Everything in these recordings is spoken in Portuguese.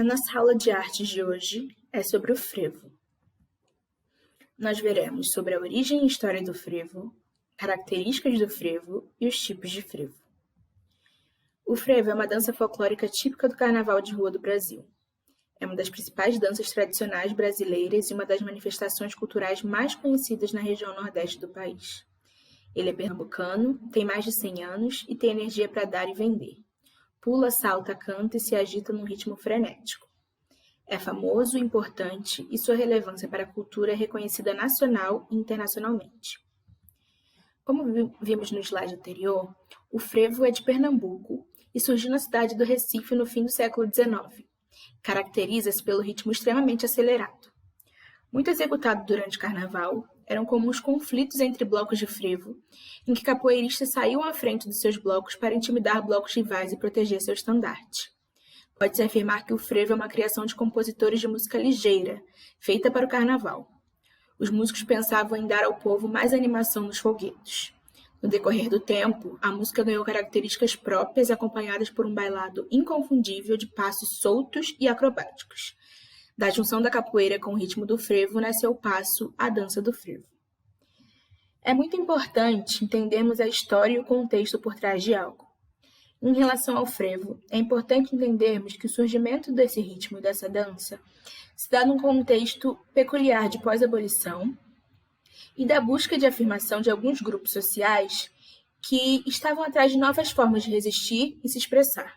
nossa aula de artes de hoje é sobre o frevo. Nós veremos sobre a origem e história do frevo, características do frevo e os tipos de frevo. O frevo é uma dança folclórica típica do Carnaval de Rua do Brasil. É uma das principais danças tradicionais brasileiras e uma das manifestações culturais mais conhecidas na região nordeste do país. Ele é pernambucano, tem mais de 100 anos e tem energia para dar e vender. Pula, salta, canta e se agita num ritmo frenético. É famoso, importante e sua relevância para a cultura é reconhecida nacional e internacionalmente. Como vimos no slide anterior, o frevo é de Pernambuco e surgiu na cidade do Recife no fim do século XIX. Caracteriza-se pelo ritmo extremamente acelerado. Muito executado durante o carnaval, eram comuns conflitos entre blocos de frevo, em que capoeiristas saíam à frente dos seus blocos para intimidar blocos rivais e proteger seu estandarte. Pode-se afirmar que o frevo é uma criação de compositores de música ligeira, feita para o carnaval. Os músicos pensavam em dar ao povo mais animação nos folguedos. No decorrer do tempo, a música ganhou características próprias, acompanhadas por um bailado inconfundível de passos soltos e acrobáticos. Da junção da capoeira com o ritmo do frevo nasceu o passo, a dança do frevo. É muito importante entendermos a história e o contexto por trás de algo. Em relação ao frevo, é importante entendermos que o surgimento desse ritmo e dessa dança se dá num contexto peculiar de pós-abolição e da busca de afirmação de alguns grupos sociais que estavam atrás de novas formas de resistir e se expressar.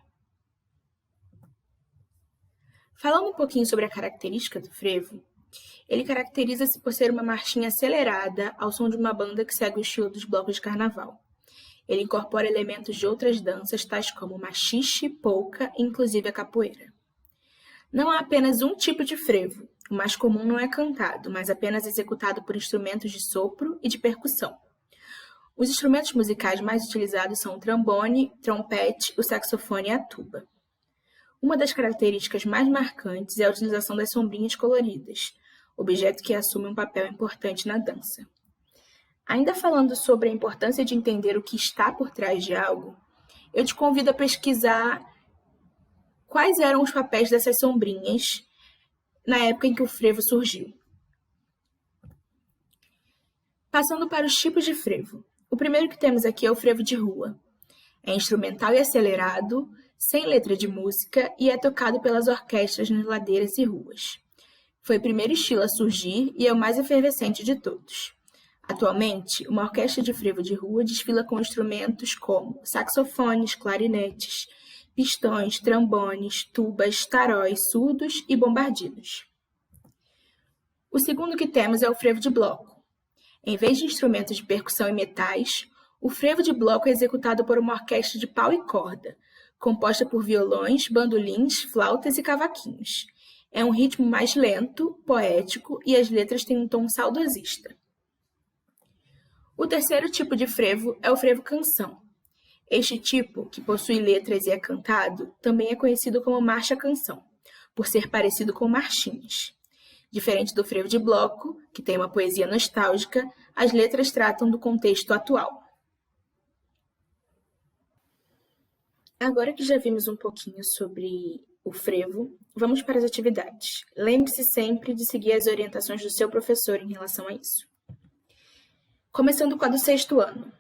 Falando um pouquinho sobre a característica do frevo, ele caracteriza-se por ser uma marchinha acelerada ao som de uma banda que segue o estilo dos blocos de carnaval. Ele incorpora elementos de outras danças, tais como machixe, polca e inclusive a capoeira. Não há apenas um tipo de frevo. O mais comum não é cantado, mas apenas executado por instrumentos de sopro e de percussão. Os instrumentos musicais mais utilizados são o trombone, trompete, o saxofone e a tuba. Uma das características mais marcantes é a utilização das sombrinhas coloridas, objeto que assume um papel importante na dança. Ainda falando sobre a importância de entender o que está por trás de algo, eu te convido a pesquisar quais eram os papéis dessas sombrinhas na época em que o frevo surgiu. Passando para os tipos de frevo. O primeiro que temos aqui é o frevo de rua. É instrumental e acelerado, sem letra de música e é tocado pelas orquestras nas ladeiras e ruas. Foi o primeiro estilo a surgir e é o mais efervescente de todos. Atualmente, uma orquestra de frevo de rua desfila com instrumentos como saxofones, clarinetes, pistões, trombones, tubas, taróis, surdos e bombardinos. O segundo que temos é o frevo de bloco. Em vez de instrumentos de percussão e metais, o frevo de bloco é executado por uma orquestra de pau e corda, composta por violões, bandolins, flautas e cavaquinhos. É um ritmo mais lento, poético e as letras têm um tom saudosista. O terceiro tipo de frevo é o frevo canção. Este tipo, que possui letras e é cantado, também é conhecido como marcha-canção, por ser parecido com marchinhas. Diferente do frevo de bloco, que tem uma poesia nostálgica, as letras tratam do contexto atual. Agora que já vimos um pouquinho sobre o frevo, vamos para as atividades. Lembre-se sempre de seguir as orientações do seu professor em relação a isso. Começando com a do 6º ano.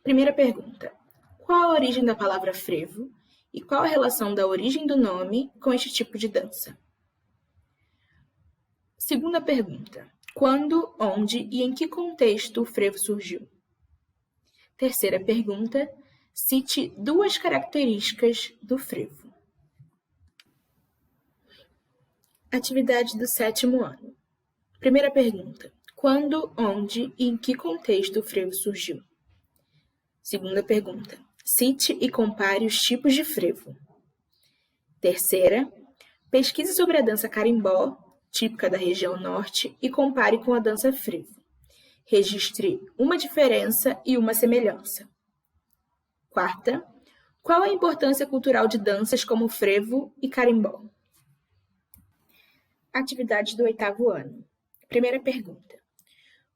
Primeira pergunta. Qual a origem da palavra frevo e qual a relação da origem do nome com este tipo de dança? Segunda pergunta. Quando, onde e em que contexto o frevo surgiu? Terceira pergunta. Cite 2 características do frevo. Atividade do 7º ano. Primeira pergunta. Quando, onde e em que contexto o frevo surgiu? Segunda pergunta. Cite e compare os tipos de frevo. Terceira. Pesquise sobre a dança carimbó, típica da região norte, e compare com a dança frevo. Registre uma diferença e uma semelhança. Quarta. Qual a importância cultural de danças como frevo e carimbó? Atividade do 8º ano. Primeira pergunta.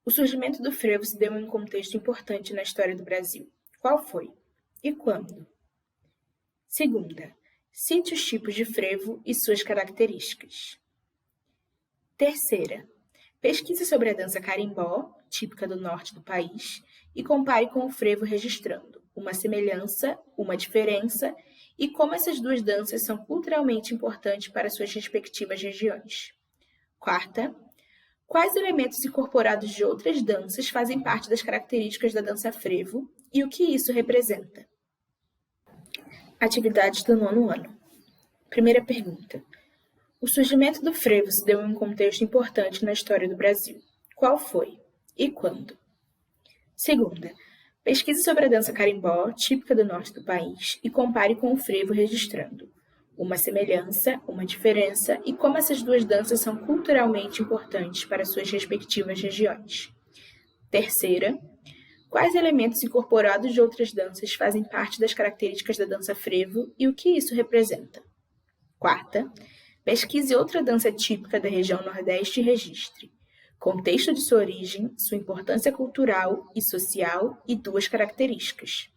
O surgimento do frevo se deu em um contexto importante na história do Brasil. Qual foi? E quando? Segunda. Cite os tipos de frevo e suas características. Terceira, pesquise sobre a dança carimbó, típica do norte do país, e compare com o frevo registrando uma semelhança, uma diferença e como essas duas danças são culturalmente importantes para suas respectivas regiões. Quarta, quais elementos incorporados de outras danças fazem parte das características da dança frevo e o que isso representa? Atividades do 9º ano. Primeira pergunta. O surgimento do frevo se deu em um contexto importante na história do Brasil. Qual foi? E quando? Segunda, pesquise sobre a dança carimbó, típica do norte do país, e compare com o frevo registrando uma semelhança, uma diferença e como essas duas danças são culturalmente importantes para suas respectivas regiões. Terceira, quais elementos incorporados de outras danças fazem parte das características da dança frevo e o que isso representa? Quarta, pesquise outra dança típica da região Nordeste e registre contexto de sua origem, sua importância cultural e social e duas características.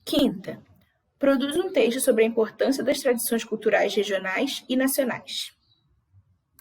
Quinta, produza um texto sobre a importância das tradições culturais regionais e nacionais.